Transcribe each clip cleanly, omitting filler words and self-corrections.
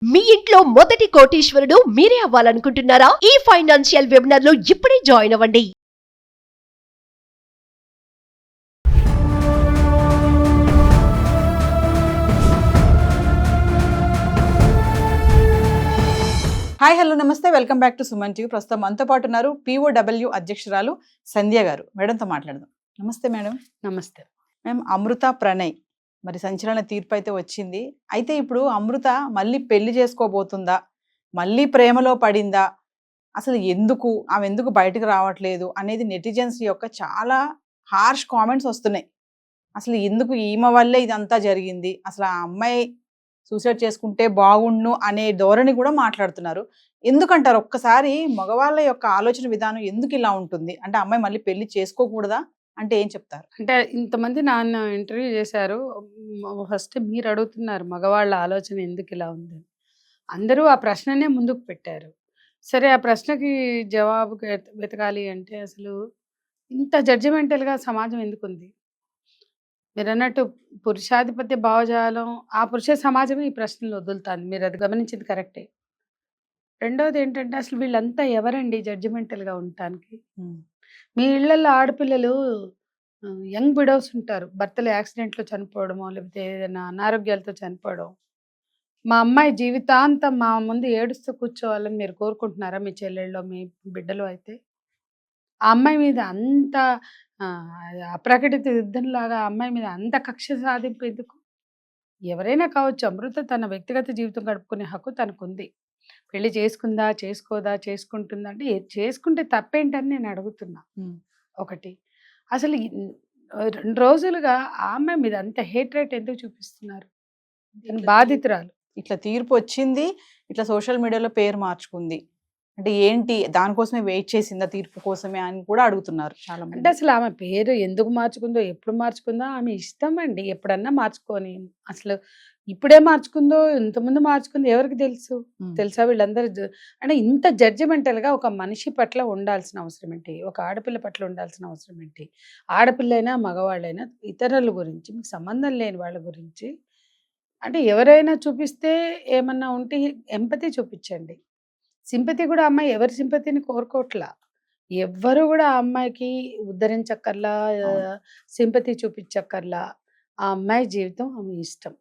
మీ ఇంట్లో మొదటి కోటీశ్వరుడు మీరే అవ్వాలనుకుంటున్నారా? ఈ ఫైనాన్షియల్ వెబినార్ లో ఇప్పుడే జాయిన్ అవ్వండి. హాయ్ హలో నమస్తే, welcome back to Suman TV. ప్రస్తుతం మనతో పాటు ఉన్నారు POW అధ్యక్షురాలు సంధ్య గారు. మేడంతో మాట్లాడదాం. నమస్తే మేడం. నమస్తే. మేము అమృత ప్రణయ్ మరి సంచలన తీర్పు అయితే వచ్చింది. అయితే ఇప్పుడు అమృత మళ్ళీ పెళ్లి చేసుకోబోతుందా, మళ్ళీ ప్రేమలో పడిందా, అసలు ఆమె ఎందుకు బయటకు రావట్లేదు అనేది నెటిజన్స్ యొక్క చాలా హార్ష్ కామెంట్స్ వస్తున్నాయి. అసలు ఎందుకు ఈమె వల్లే ఇదంతా జరిగింది, అసలు ఆ అమ్మాయి సూసైడ్ చేసుకుంటే బాగుండు అనే ధోరణి కూడా మాట్లాడుతున్నారు. ఎందుకంటారు? ఒక్కసారి మగవాళ్ళ యొక్క ఆలోచన విధానం ఎందుకు ఇలా ఉంటుంది? అంటే అమ్మాయి మళ్ళీ పెళ్లి చేసుకోకూడదా అంటే ఏం చెప్తారు? అంటే ఇంతమంది నాన్న ఇంటర్వ్యూ చేశారు. ఫస్ట్ మీరు అడుగుతున్నారు మగవాళ్ళ ఆలోచన ఎందుకు ఇలా ఉంది. అందరూ ఆ ప్రశ్ననే ముందుకు పెట్టారు. సరే, ఆ ప్రశ్నకి జవాబు వెతకాలి అంటే అసలు ఇంత జడ్జిమెంటల్గా సమాజం ఎందుకుంది? మీరు అన్నట్టు పురుషాధిపత్య భావజాలం, ఆ పురుష సమాజమే ఈ ప్రశ్నలు వదులుతాను. మీరు అది గమనించింది కరెక్టే. రెండోది ఏంటంటే అసలు వీళ్ళంతా ఎవరండి జడ్జిమెంటల్గా ఉండటానికి? మీ ఇళ్లలో ఆడపిల్లలు యంగ్ విడోస్ ఉంటారు. భర్తలు యాక్సిడెంట్లో చనిపోవడమో లేకపోతే ఏదైనా అనారోగ్యాలతో చనిపోవడం. మా అమ్మాయి జీవితాంతం మా ముందు ఏడుస్తూ కూర్చోవాలని మీరు కోరుకుంటున్నారా? మీ చెల్లెళ్ళలో మీ బిడ్డలో అయితే ఆ అమ్మాయి మీద అంత అప్రకటిత యుద్ధంలాగా ఆ అమ్మాయి మీద అంత కక్ష సాధింపు ఎందుకు? ఎవరైనా కావచ్చు, అమృత తన వ్యక్తిగత జీవితం గడుపుకునే హక్కు తనకుంది. పెళ్లి చేసుకుందా, చేసుకోదా, చేసుకుంటుందా అంటే చేసుకుంటే తప్పేంటని నేను అడుగుతున్నా. ఒకటి, అసలు 2 రోజులుగా ఆ అమ్మాయి మీద అంత హేట్రేట్ ఎందుకు చూపిస్తున్నారు? బాధితురాలు. ఇట్లా తీర్పు వచ్చింది, ఇట్లా సోషల్ మీడియాలో పేరు మార్చుకుంది అంటే ఏంటి? దానికోసమే వెయిట్ చేసిందా తీర్పు కోసమే అని కూడా అడుగుతున్నారు చాలా మంది. అంటే అసలు ఆమె పేరు ఎందుకు మార్చుకుందో, ఎప్పుడు మార్చుకుందో ఆమె ఇష్టం అండి. ఎప్పుడన్నా మార్చుకొని, అసలు ఇప్పుడే మార్చుకుందో ఇంతకుముందు మార్చుకుందో ఎవరికి తెలుసు? తెలుసా? వీళ్ళందరూ అంటే ఇంత జడ్జిమెంటల్గా ఒక మనిషి పట్ల ఉండాల్సిన అవసరం ఏంటి? ఒక ఆడపిల్ల పట్ల ఉండాల్సిన అవసరం ఏంటి? ఆడపిల్లైనా మగవాళ్ళైనా ఇతరుల గురించి, మీకు సంబంధం లేని వాళ్ళ గురించి అంటే ఎవరైనా చూపిస్తే ఏమన్నా ఉంటే ఎంపతి చూపించండి. సింపతి కూడా అమ్మాయి ఎవరి సింపతిని కోరుకోవట్లా. ఎవ్వరు కూడా ఆ అమ్మాయికి ఉద్ధరించక్కర్లా, సింపతి చూపించక్కర్లా. ఆ అమ్మాయి జీవితం ఆమె ఇష్టం.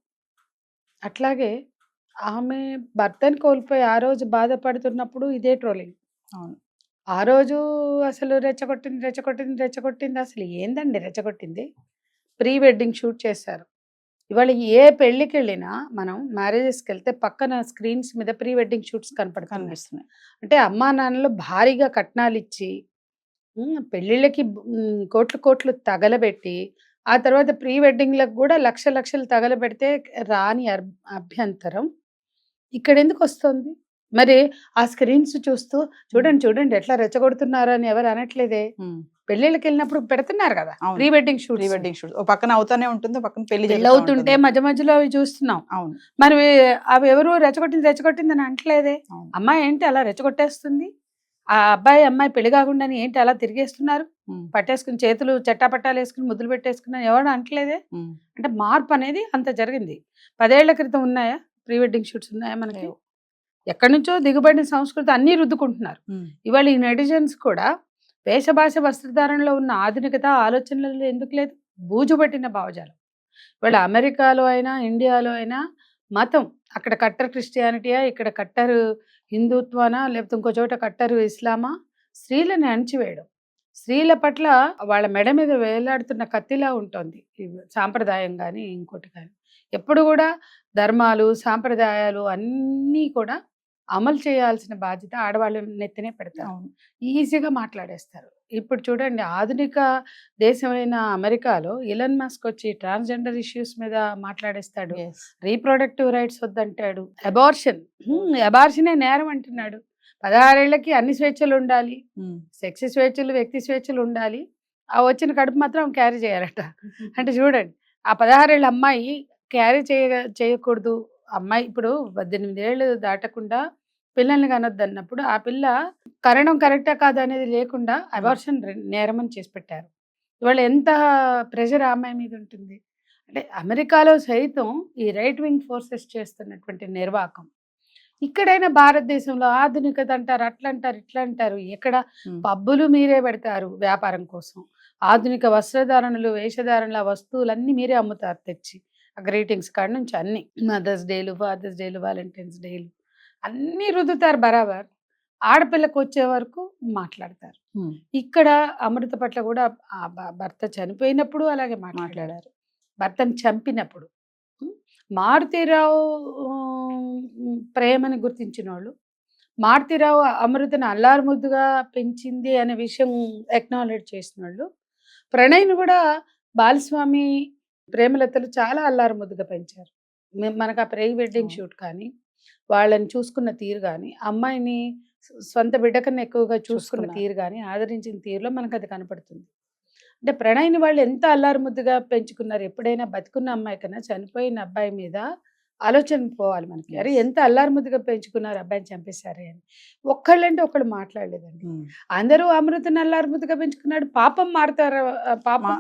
అట్లాగే ఆమె భర్తని కోల్పోయి ఆ రోజు బాధపడుతున్నప్పుడు ఇదే ట్రోలింగ్. అవును. ఆ రోజు అసలు రెచ్చగొట్టింది అసలు ఏందండి రెచ్చగొట్టింది? ప్రీ వెడ్డింగ్ షూట్ చేశారు. ఇవాళ ఏ పెళ్ళికి వెళ్ళినా మనం మ్యారేజెస్కి వెళ్తే పక్కన స్క్రీన్స్ మీద ప్రీ వెడ్డింగ్ షూట్స్ కనిపిస్తున్నాయి. అంటే అమ్మా నాన్నలు భారీగా కట్నాలు ఇచ్చి పెళ్ళిళ్ళకి కోట్లు తగలబెట్టి ఆ తర్వాత ప్రీ వెడ్డింగ్లకు కూడా లక్షలు తగలబెడితే రాని అభ్యంతరం ఇక్కడ ఎందుకు వస్తుంది? మరి ఆ స్క్రీన్స్ చూస్తూ చూడండి ఎట్లా రెచ్చగొడుతున్నారు అని ఎవరు అనట్లేదే. పెళ్ళిళ్ళకి వెళ్ళినప్పుడు పెడుతున్నారు కదా ప్రీ వెడ్డింగ్ షూట్. ఓ పక్కన అవుతానే ఉంటుంది, పక్కన పెళ్లి అవుతుంటే మధ్యలో అవి చూస్తున్నాం. అవును. మరి అవి ఎవరు రెచ్చగొట్టింది అని అంటలేదే. అమ్మాయి ఏంటి అలా రెచ్చగొట్టేస్తుంది? ఆ అమ్మాయి పెళ్లి కాకుండా ఏంటి అలా తిరిగేస్తున్నారు? పట్టేసుకుని చేతులు చట్టాపట్టాలు వేసుకుని ముద్దులు పెట్టేసుకుని ఎవరు అంటలేదే. అంటే మార్పు అనేది అంత జరిగింది. 10 ఏళ్ల క్రితం ఉన్నాయా ప్రీ వెడ్డింగ్ షూట్స్? ఉన్నాయా మనకి? ఎక్కడి నుంచో దిగుబడిన సంస్కృతి అన్నీ రుద్దుకుంటున్నారు. ఇవాళ ఈ నెటిజన్స్ కూడా వేషభాష వస్త్రధారణలో ఉన్న ఆధునికత ఆలోచనలు ఎందుకు లేదు? బూజు పట్టిన భావజాలం. ఇవాళ అమెరికాలో అయినా ఇండియాలో అయినా మతం, అక్కడ కట్టర్ క్రిస్టియానిటీయా, ఇక్కడ కట్టర్ హిందుత్వానా, లేకపోతే ఇంకో చోట కట్టర్ ఇస్లామా, స్త్రీలను అణిచివేయడం, స్త్రీల పట్ల వాళ్ళ మెడ మీద వేలాడుతున్న కత్తిలా ఉంటుంది సాంప్రదాయం కానీ ఇంకోటి కానీ. ఎప్పుడు కూడా ధర్మాలు సాంప్రదాయాలు అన్నీ కూడా అమలు చేయాల్సిన బాధ్యత ఆడవాళ్ళ నెత్తినే పెడతారు. ఈజీగా మాట్లాడేస్తారు. ఇప్పుడు చూడండి, ఆధునిక దేశమైన అమెరికాలో ఇలన్ మస్క్ వచ్చి ట్రాన్స్జెండర్ ఇష్యూస్ మీద మాట్లాడేస్తాడు. Reproductive rights వద్దంటాడు. అబార్షనే నేరం అంటున్నాడు. 16 ఏళ్లకి అన్ని స్వేచ్ఛలు ఉండాలి, సెక్స్ స్వేచ్ఛలు, వ్యక్తి స్వేచ్ఛలు ఉండాలి, ఆ వచ్చిన కడుపు మాత్రం క్యారీ చేయాలట. అంటే చూడండి, ఆ 16 ఏళ్ళ అమ్మాయి క్యారీ చేయకూడదు. అమ్మాయి ఇప్పుడు 18 ఏళ్ళు దాటకుండా పిల్లల్ని కనొద్దు అన్నప్పుడు ఆ పిల్ల కరణం కరెక్టా కాదు అనేది లేకుండా అబార్షన్ నేరం అని చేసి పెట్టారు. ఇవాళ ఎంత ప్రెషర్ ఆ అమ్మాయి మీద ఉంటుంది. అంటే అమెరికాలో సైతం ఈ రైట్ వింగ్ ఫోర్సెస్ చేస్తున్నటువంటి నిర్వాకం, ఇక్కడైనా భారతదేశంలో ఆధునికత అంటారు, అట్లా అంటారు, ఇట్లా అంటారు. ఎక్కడ పబ్బులు మీరే పెడతారు వ్యాపారం కోసం. ఆధునిక వస్త్రధారణలు, వేషధారణల వస్తువులన్నీ మీరే అమ్ముతారు తెచ్చి. గ్రీటింగ్స్ కాడ నుంచి అన్ని మదర్స్ డేలు, ఫాదర్స్ డేలు, వాలంటైన్స్ డేలు అన్నీ రుద్దుతారు బరాబర్. ఆడపిల్లకు వచ్చే వరకు మాట్లాడతారు. ఇక్కడ అమృత పట్ల కూడా ఆ భర్త చనిపోయినప్పుడు అలాగే మాట్లాడారు. భర్తను చంపినప్పుడు మారుతీరావు ప్రేమని గుర్తించిన వాళ్ళు, మారుతీరావు అమృతను అల్లారు ముద్దుగా పెంచింది అనే విషయం ఎక్నాలెడ్జ్ చేసిన వాళ్ళు, ప్రణయ్ని కూడా బాలస్వామి ప్రేమలతలు చాలా అల్లారు ముద్దుగా పెంచారు. మనకు ఆ ప్రీ వెడ్డింగ్ షూట్ కానీ, వాళ్ళని చూసుకున్న తీరు కానీ, అమ్మాయిని సొంత బిడ్డ కన్నా ఎక్కువగా చూసుకున్న తీరు కానీ, ఆదరించిన తీరులో మనకు అది కనపడుతుంది. అంటే ప్రణయ్ని వాళ్ళు ఎంత అల్లారు ముద్దుగా పెంచుకున్నారు. ఎప్పుడైనా బతుకున్న అమ్మాయి కన్నా చనిపోయిన అబ్బాయి మీద ఆలోచన పోవాలి మనకి. అరే ఎంత అల్లారు ముద్దుగా పెంచుకున్నారు, అబ్బాయిని చంపేశారే అని. ఒక్కళ్ళంటే ఒకళ్ళు మాట్లాడలేదండి. అందరూ అమృతను అల్లారు ముద్దుగా పెంచుకున్నాడు. పాపం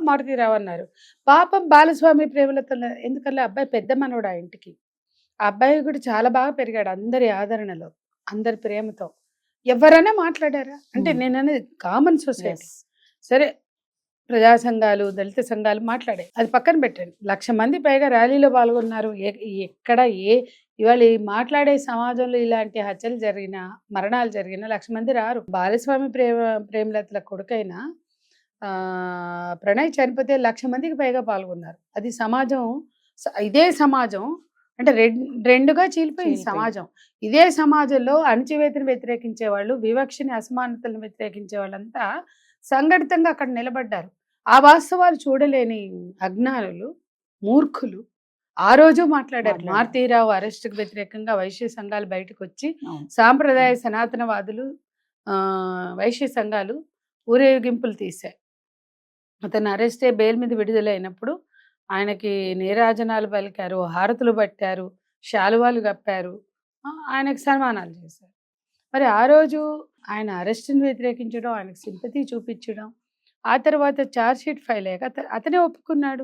మారుతీరావు అన్నారు. పాపం బాలస్వామి ప్రేమలతో ఎందుకల్లా అబ్బాయి పెద్ద మనోడు ఆ ఇంటికి. ఆ అబ్బాయి కూడా చాలా బాగా పెరిగాడు అందరి ఆదరణలో, అందరి ప్రేమతో. ఎవరైనా మాట్లాడారా అంటే నేను అనేది కామన్ సొసైటీ. సరే ప్రజా సంఘాలు, దళిత సంఘాలు మాట్లాడాయి, అది పక్కన పెట్టండి. 1,00,000 మంది పైగా ర్యాలీలో పాల్గొన్నారు. ఎక్కడ ఇవాళ మాట్లాడే సమాజంలో ఇలాంటి హత్యలు జరిగినా, మరణాలు జరిగినా 1,00,000 మంది రారు. బాలస్వామి ప్రేమలతల కొడుకైన ప్రణయ్ చనిపోతే 1,00,000 మందికి పైగా పాల్గొన్నారు. అది సమాజం, ఇదే సమాజం అంటే రెండుగా చీలిపోయింది సమాజం. ఇదే సమాజంలో అణచివేతను వ్యతిరేకించే వాళ్ళు, వివక్షని, అసమానతలను వ్యతిరేకించే వాళ్ళంతా సంఘటితంగా అక్కడ నిలబడ్డారు. ఆ వాస్తవాలు చూడలేని అజ్ఞానులు, మూర్ఖులు ఆ రోజు మాట్లాడారు. మారుతీరావు అరెస్టుకు వ్యతిరేకంగా వైశ్య సంఘాలు బయటకు వచ్చి, సాంప్రదాయ సనాతనవాదులు, వైశ్య సంఘాలు ఊరేగింపులు తీశాయి. అతను అరెస్ట్ అయ్యి బెయిల్ మీద విడుదలైనప్పుడు ఆయనకి నీరాజనాలు పలికారు, హారతులు పట్టారు, శాలువాలు కప్పారు, ఆయనకు సన్మానాలు చేశారు. మరి ఆ రోజు ఆయన అరెస్ట్ని వ్యతిరేకించడం, ఆయనకు సింపతి చూపించడం, ఆ తర్వాత ఛార్జ్ షీట్ ఫైల్ అయ్యాక అతనే ఒప్పుకున్నాడు.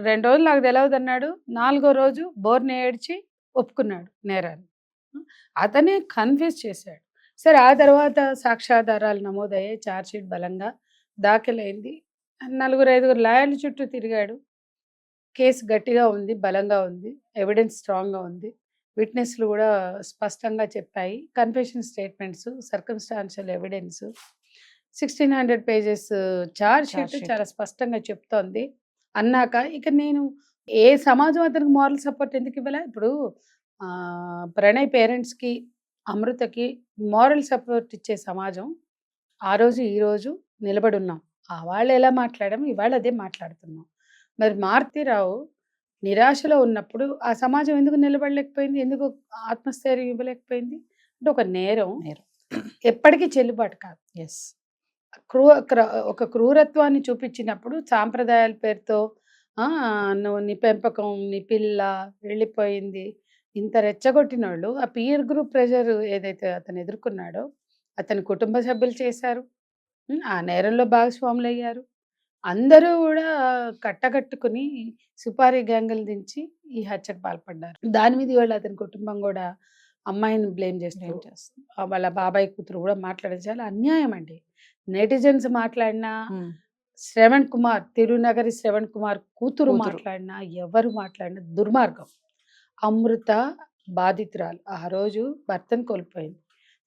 2 రోజులు నాకు తెలియదు అన్నాడు. 4వ రోజు బోర్ని ఏడ్చి ఒప్పుకున్నాడు నేరాన్ని. అతనే కన్ఫ్యూజ్ చేశాడు. సరే ఆ తర్వాత సాక్ష్యాధారాలు నమోదయ్యాయి, ఛార్జ్ షీట్ బలంగా దాఖలైంది. 4-5 లాయర్ల చుట్టూ తిరిగాడు. కేసు గట్టిగా ఉంది, బలంగా ఉంది, ఎవిడెన్స్ స్ట్రాంగ్గా ఉంది, విట్నెస్లు కూడా స్పష్టంగా చెప్పాయి. Confession statements, circumstantial evidence, 1600 pages charge sheet చాలా స్పష్టంగా చెప్తోంది. అన్నాక ఇక నేను ఏ సమాజం అతనికి మోరల్ సపోర్ట్ ఎందుకు ఇవ్వలే? ఇప్పుడు ప్రణయ్ పేరెంట్స్కి, అమృతకి మోరల్ సపోర్ట్ ఇచ్చే సమాజం ఆ రోజు ఈ రోజు నిలబడి ఉన్నాం. వాళ్ళు ఎలా మాట్లాడాము, ఇవాళ అదే మాట్లాడుతున్నాం. మరి మారుతీరావు నిరాశలో ఉన్నప్పుడు ఆ సమాజం ఎందుకు నిలబడలేకపోయింది, ఎందుకు ఆత్మస్థైర్యం ఇవ్వలేకపోయింది? అంటే ఒక నేరం ఎప్పటికీ చెల్లుబాటు కాదు. ఒక క్రూరత్వాన్ని చూపించినప్పుడు సాంప్రదాయాల పేరుతో నువ్వు నీ పెంపకం, నీ పిల్ల వెళ్ళిపోయింది, ఇంత రెచ్చగొట్టిన వాళ్ళు, ఆ పీర్ గ్రూప్ ప్రెషర్ ఏదైతే అతను ఎదుర్కొన్నాడో అతని కుటుంబ సభ్యులు చేశారు, ఆ నేరంలో భాగస్వాములు అయ్యారు. అందరూ కూడా కట్టకట్టుకుని సుపారీ గ్యాంగులు దించి ఈ హత్యకు పాల్పడ్డారు. దాని మీద ఇవాళ అతని కుటుంబం కూడా అమ్మాయిని బ్లేమ్ చేస్తారు. వాళ్ళ బాబాయ్ కూతురు కూడా మాట్లాడేది చాలా అన్యాయం అండి. నెటిజన్స్ మాట్లాడినా, శ్రవణ్ కుమార్, తిరునగరి శ్రవణ్ కుమార్ కూతురు మాట్లాడినా, ఎవరు మాట్లాడినా దుర్మార్గం. అమృత బాధితురాలు ఆ రోజు భర్తను కోల్పోయింది.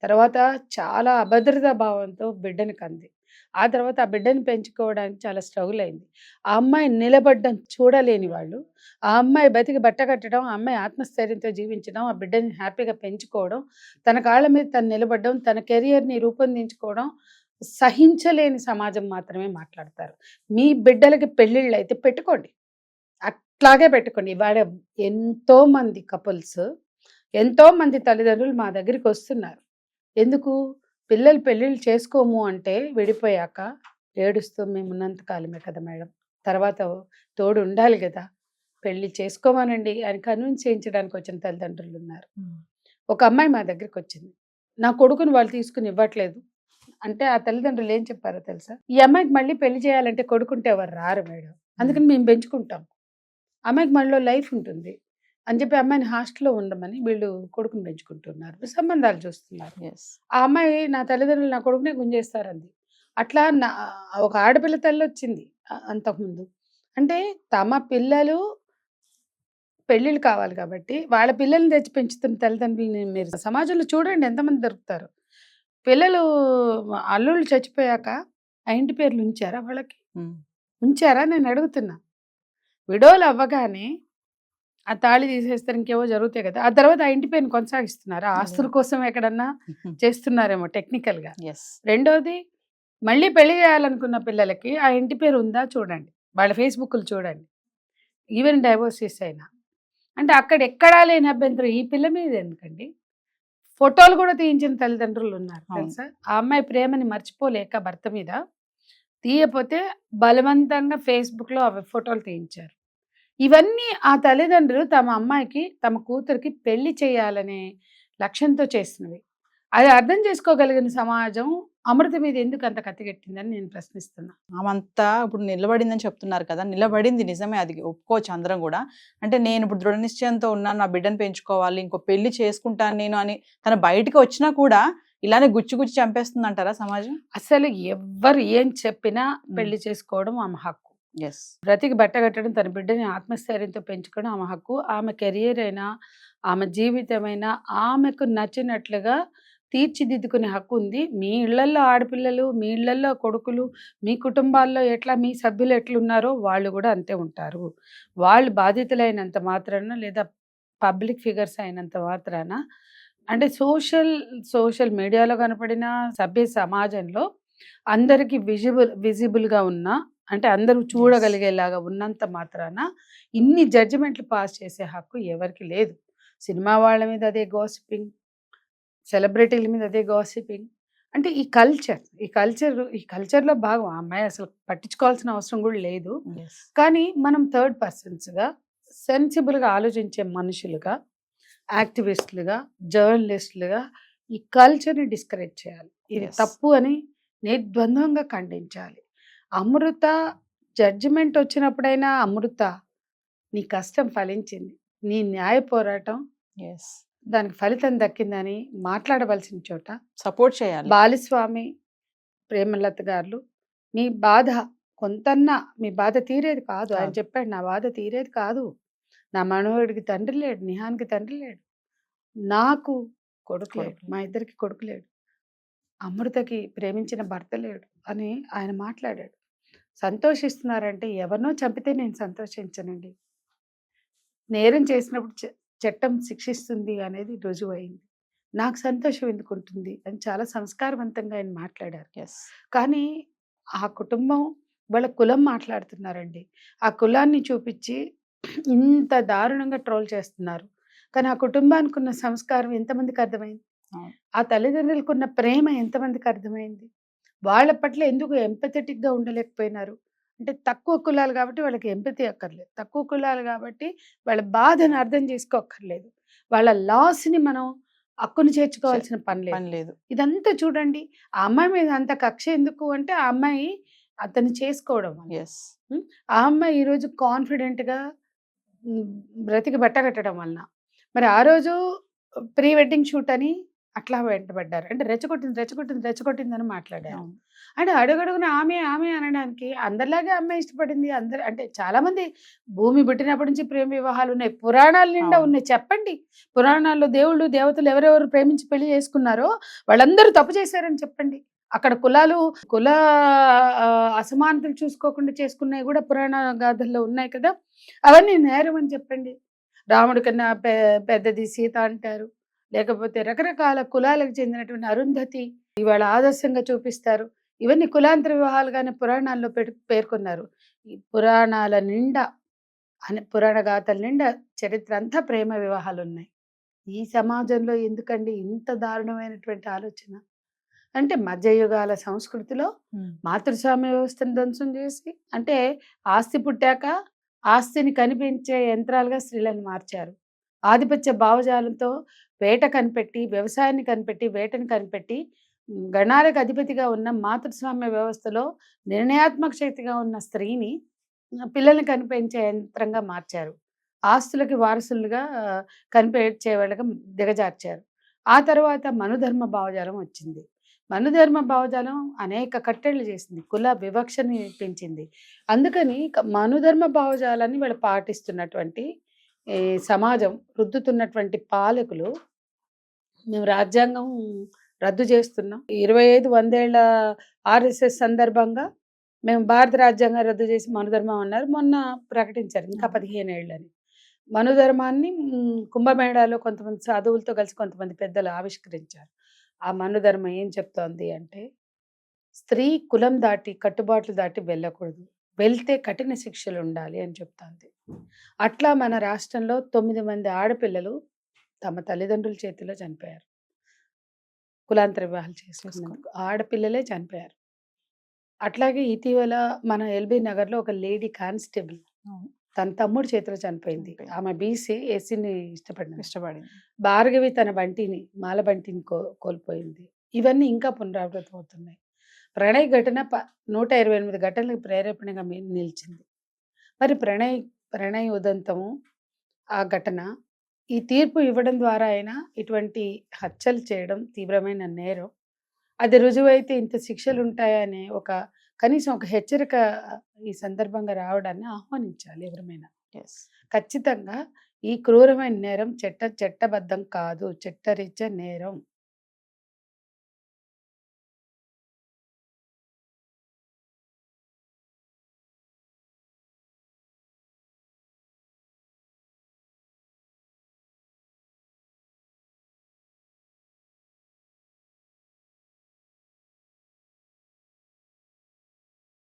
తర్వాత చాలా అభద్రతా భావంతో బిడ్డని కంది. ఆ తర్వాత ఆ బిడ్డని పెంచుకోవడానికి చాలా స్ట్రగుల్ అయింది. ఆ అమ్మాయి నిలబడ్డం చూడలేని వాళ్ళు, ఆ అమ్మాయి బతికి బట్ట కట్టడం, ఆ అమ్మాయి ఆత్మస్థైర్యంతో జీవించడం, ఆ బిడ్డని హ్యాపీగా పెంచుకోవడం, తన కాళ్ళ మీద తను నిలబడడం, తన కెరియర్ని రూపొందించుకోవడం సహించలేని సమాజం మాత్రమే మాట్లాడతారు. మీ బిడ్డలకి పెళ్ళిళ్ళు అయితే పెట్టుకోండి, అట్లాగే పెట్టుకోండి. ఇవాళ ఎంతోమంది కపుల్స్, ఎంతోమంది తల్లిదండ్రులు మా దగ్గరికి వస్తున్నారు. ఎందుకు? పిల్లలు పెళ్ళిళ్ళు చేసుకోము అంటే విడిపోయాక ఏడుస్తూ మేము ఉన్నంతకాలమే కదా మేడం, తర్వాత తోడు ఉండాలి కదా, పెళ్ళి చేసుకోమనండి అని కన్విన్స్ చేయించడానికి వచ్చిన తల్లిదండ్రులు ఉన్నారు. ఒక అమ్మాయి మా దగ్గరికి వచ్చింది, నా కొడుకుని వాళ్ళు తీసుకుని ఇవ్వట్లేదు అంటే ఆ తల్లిదండ్రులు ఏం చెప్పారో తెలుసా? ఈ అమ్మాయికి మళ్ళీ పెళ్లి చేయాలంటే కొడుకుంటే ఎవరు రారు మేడం, అందుకని మేము పెంచుకుంటాం, అమ్మాయికి మళ్ళీ లైఫ్ ఉంటుంది, అని చెప్పి అమ్మాయిని హాస్టల్లో ఉండమని వీళ్ళు కొడుకుని పెంచుకుంటున్నారు, సంబంధాలు చూస్తున్నారు. ఎస్. ఆ అమ్మాయి నా తల్లిదండ్రులు నా కొడుకునే గుంజేస్తారంది. అట్లా ఒక ఆడపిల్ల తల్లి వచ్చింది అంతకుముందు. అంటే తమ పిల్లలు పెళ్ళిళ్ళు కావాలి కాబట్టి వాళ్ళ పిల్లల్ని తెచ్చి పెంచుతున్న తల్లిదండ్రులని మీరు సమాజంలో చూడండి ఎంతమంది దొరుకుతారు. పిల్లలు అల్లుళ్ళు చచ్చిపోయాక ఆ ఇంటి పేర్లు ఉంచారా వాళ్ళకి? ఉంచారా నేను అడుగుతున్నా. విడోలు అవ్వగానే ఆ తాళి తీసేస్తారు, ఇంకేవో జరుగుతాయి కదా, ఆ తర్వాత ఆ ఇంటి పేరుని కొనసాగిస్తున్నారా? ఆస్తుల కోసం ఎక్కడన్నా చేస్తున్నారేమో టెక్నికల్గా. ఎస్. రెండోది, మళ్ళీ పెళ్లి చేయాలనుకున్న పిల్లలకి ఆ ఇంటి పేరు ఉందా చూడండి, వాళ్ళ ఫేస్బుక్లు చూడండి, ఈవెన్ డైవోర్సెస్ అయినా. అంటే అక్కడ ఎక్కడా లేని అభ్యంతరం ఈ పిల్ల మీద ఎందుకండి? ఫోటోలు కూడా తీయించిన తల్లిదండ్రులు ఉన్నారు తెలుసా. ఆ అమ్మాయి ప్రేమని మర్చిపోలేక భర్త మీద తీయపోతే బలవంతంగా ఫేస్బుక్లో అవి ఫోటోలు తీయించారు. ఇవన్నీ ఆ తల్లిదండ్రులు తమ అమ్మాయికి తమ కూతురికి పెళ్లి చేయాలనే లక్ష్యంతో చేసినవి. అది అర్థం చేసుకోగలిగిన సమాజం అమృత మీద ఎందుకు అంత కత్తిగట్టిందని నేను ప్రశ్నిస్తున్నా. ఆమంతా ఇప్పుడు నిలబడిందని చెప్తున్నారు కదా, నిలబడింది నిజమే, అది ఒప్పుకోవచ్చు అందరం కూడా. అంటే నేను ఇప్పుడు దృఢ నిశ్చయంతో ఉన్నాను, నా బిడ్డను పెంచుకోవాలి, ఇంకో పెళ్లి చేసుకుంటాను నేను అని తన బయటకు వచ్చినా కూడా ఇలానే గుచ్చి గుచ్చి చంపేస్తుంది అంటారా సమాజం? అసలు ఎవ్వరు ఏం చెప్పినా పెళ్లి చేసుకోవడం ఆమె హక్కు. ఎస్. బ్రతికి బట్టగట్టడం, తన బిడ్డని ఆత్మస్థైర్యంతో పెంచుకోవడం ఆమె హక్కు. ఆమె కెరియర్ అయినా ఆమె జీవితమైనా ఆమెకు నచ్చినట్లుగా తీర్చిదిద్దుకునే హక్కు ఉంది. మీ ఇళ్లల్లో ఆడపిల్లలు, మీ ఇళ్లల్లో కొడుకులు, మీ కుటుంబాల్లో ఎట్లా మీ సభ్యులు ఎట్లున్నారో వాళ్ళు కూడా అంతే ఉంటారు. వాళ్ళు బాధితులైనంత మాత్రాన లేదా పబ్లిక్ ఫిగర్స్ అయినంత మాత్రాన, అంటే సోషల్ మీడియాలో కనపడిన సభ్య సమాజంలో అందరికీ విజిబుల్గా ఉన్న, అంటే అందరూ చూడగలిగేలాగా ఉన్నంత మాత్రాన ఇన్ని జడ్జిమెంట్లు పాస్ చేసే హక్కు ఎవరికి లేదు. సినిమా వాళ్ళ మీద అదే గాసిపింగ్, సెలబ్రిటీల మీద అదే గాసిపింగ్. అంటే ఈ కల్చర్లో భాగం. ఆ అమ్మాయి అసలు పట్టించుకోవాల్సిన అవసరం కూడా లేదు. కానీ మనం థర్డ్ పర్సన్స్గా సెన్సిబుల్గా ఆలోచించే మనుషులుగా, యాక్టివిస్టులుగా, జర్నలిస్టులుగా ఈ కల్చర్ని డిస్కరేజ్ చేయాలి. ఇది తప్పు అని నిర్ద్వంద్వంగా ఖండించాలి. అమృత జడ్జిమెంట్ వచ్చినప్పుడైనా, అమృత నీ కష్టం ఫలించింది, నీ న్యాయ పోరాటం దానికి ఫలితం దక్కిందని మాట్లాడవలసిన చోట సపోర్ట్ చేయాలి. బాలస్వామి, ప్రేమలత గారు మీ బాధ కొంతన్నా, మీ బాధ తీరేది కాదు. ఆయన చెప్పాడు, నా బాధ తీరేది కాదు, నా మనవడికి తండ్రి లేడు, నిహాన్కి తండ్రి లేడు, నాకు కొడుకు లేడు, మా ఇద్దరికి కొడుకు లేడు, అమృతకి ప్రేమించిన భర్త లేడు అని ఆయన మాట్లాడాడు. సంతోషిస్తున్నారంటే ఎవరినో చంపితే నేను సంతోషించనండి. నేరం చేసినప్పుడు చట్టం శిక్షిస్తుంది అనేది రుజువైంది, నాకు సంతోషం ఎందుకుంటుంది అని చాలా సంస్కారవంతంగా ఆయన మాట్లాడారు. కానీ ఆ కుటుంబం వాళ్ళ కులం మాట్లాడుతున్నారండి. ఆ కులాన్ని చూపించి ఇంత దారుణంగా ట్రోల్ చేస్తున్నారు. కానీ ఆ కుటుంబానికి ఉన్న సంస్కారం ఎంతమందికి అర్థమైంది? ఆ తల్లిదండ్రులకు ఉన్న ప్రేమ ఎంతమందికి అర్థమైంది? వాళ్ళ పట్ల ఎందుకు ఎంపథెటిక్గా ఉండలేకపోయినారు? అంటే తక్కువ కులాలు కాబట్టి వాళ్ళకి ఎంపతి అక్కర్లేదు, తక్కువ కులాలు కాబట్టి వాళ్ళ బాధను అర్థం చేసుకోక్కర్లేదు, వాళ్ళ లాస్ని మనం హక్కును చేర్చుకోవాల్సిన పని లేదు. ఇదంతా చూడండి. ఆ అమ్మాయి మీద అంత కక్ష ఎందుకు అంటే, ఆ అమ్మాయి అతను చేసుకోవడం. ఆ అమ్మాయి ఈరోజు కాన్ఫిడెంట్గా బ్రతికి బట్టగట్టడం వలన. మరి ఆ రోజు ప్రీ వెడ్డింగ్ షూట్ అని అట్లా వెంటబడ్డారు. అంటే రెచ్చగొట్టిందని మాట్లాడారు. అంటే అడుగడుగున ఆమె అనడానికి అందరిలాగే అమ్మాయి ఇష్టపడింది. అంటే చాలా మంది భూమి పుట్టినప్పటి నుంచి ప్రేమ వివాహాలు ఉన్నాయి, పురాణాల నిండా ఉన్నాయి. చెప్పండి, పురాణాల్లో దేవుళ్ళు దేవతలు ఎవరెవరు ప్రేమించి పెళ్లి చేసుకున్నారో వాళ్ళందరూ తప్పు చేశారని చెప్పండి. అక్కడ కుల అసమానతలు చూసుకోకుండా చేసుకున్నవి కూడా పురాణ గాథల్లో ఉన్నాయి కదా, అవన్నీ నేరం అని చెప్పండి. రాముడి కన్నా పెద్దది సీత అంటారు, లేకపోతే రకరకాల కులాలకు చెందినటువంటి అరుంధతి ఇవాళ ఆదర్శంగా చూపిస్తారు. ఇవన్నీ కులాంతర వివాహాలుగానే పురాణాల్లో పేర్కొన్నారు. ఈ పురాణాల నిండా, పురాణ గాథల నిండా చరిత్ర అంతా ప్రేమ వివాహాలు ఉన్నాయి. ఈ సమాజంలో ఎందుకండి ఇంత దారుణమైనటువంటి ఆలోచన? అంటే మధ్యయుగాల సంస్కృతిలో మాతృస్వామ్య వ్యవస్థను ధ్వంసం చేసి, అంటే ఆస్తి పుట్టాక ఆస్తిని కనిపించే యంత్రాలుగా స్త్రీలను మార్చారు. ఆధిపత్య భావజాలంతో వేట కనిపెట్టి, వ్యవసాయాన్ని కనిపెట్టి, వేటను కనిపెట్టి, గణాలకు అధిపతిగా ఉన్న మాతృస్వామ్య వ్యవస్థలో నిర్ణయాత్మక శక్తిగా ఉన్న స్త్రీని పిల్లల్ని కనిపించే యంత్రంగా మార్చారు. ఆస్తులకి వారసులుగా కనిపించే వాళ్ళగా దిగజార్చారు. ఆ తర్వాత మనుధర్మ భావజాలం వచ్చింది. మనుధర్మ భావజాలం అనేక కట్టెళ్ళు చేసింది. కుల వివక్షని పెంచింది. అందుకని మనుధర్మ భావజాలాన్ని వాళ్ళు పాటిస్తున్నటువంటి ఈ సమాజం రుద్దుతున్నటువంటి పాలకులు మేము రాజ్యాంగం రద్దు చేస్తున్నాం. 25 వందేళ్ల ఆర్ఎస్ఎస్ సందర్భంగా మేము భారత రాజ్యాంగం రద్దు చేసి మనుధర్మం అన్నారు. మొన్న ప్రకటించారు ఇంకా 15 ఏళ్ళని. మనుధర్మాన్ని కుంభమేళాలో కొంతమంది సాధువులతో కలిసి కొంతమంది పెద్దలు ఆవిష్కరించారు. ఆ మనుధర్మం ఏం చెప్తోంది అంటే, స్త్రీ కులం దాటి కట్టుబాట్లు దాటి వెళ్ళకూడదు, వెళ్తే కఠిన శిక్షలు ఉండాలి అని చెప్తోంది. అట్లా మన రాష్ట్రంలో 9 మంది ఆడపిల్లలు తమ తల్లిదండ్రుల చేతిలో చనిపోయారు. కులాంతర వివాహాలు చేసుకున్నందుకు ఆడపిల్లలే చనిపోయారు. అట్లాగే ఇటీవల మన ఎల్బీ నగర్లో ఒక లేడీ కానిస్టేబుల్ తన తమ్ముడు చేతిలో చనిపోయింది. ఆమె బీసీ, ఎస్సీని ఇష్టపడింది. భార్గవి తన బంటిని మాల బంటిని కోల్పోయింది. ఇవన్నీ ఇంకా పునరావృతం అవుతున్నాయి. ప్రణయ్ ఘటన 128 ఘటనలకు ప్రేరేపణగా నిలిచింది. మరి ప్రణయ్ ఉదంతము ఆ ఘటన ఈ తీర్పు ఇవ్వడం ద్వారా అయినా ఇటువంటి హత్యలు చేయడం తీవ్రమైన నేరం. అది రుజువైతే ఇంత శిక్షలు ఉంటాయనే కనీసం ఒక హెచ్చరిక ఈ సందర్భంగా రావడాన్ని ఆహ్వానించాలి ఎవరమైనా. ఖచ్చితంగా ఈ క్రూరమైన నేరం చట్టబద్ధం కాదు, చట్టరీత్యా నేరం.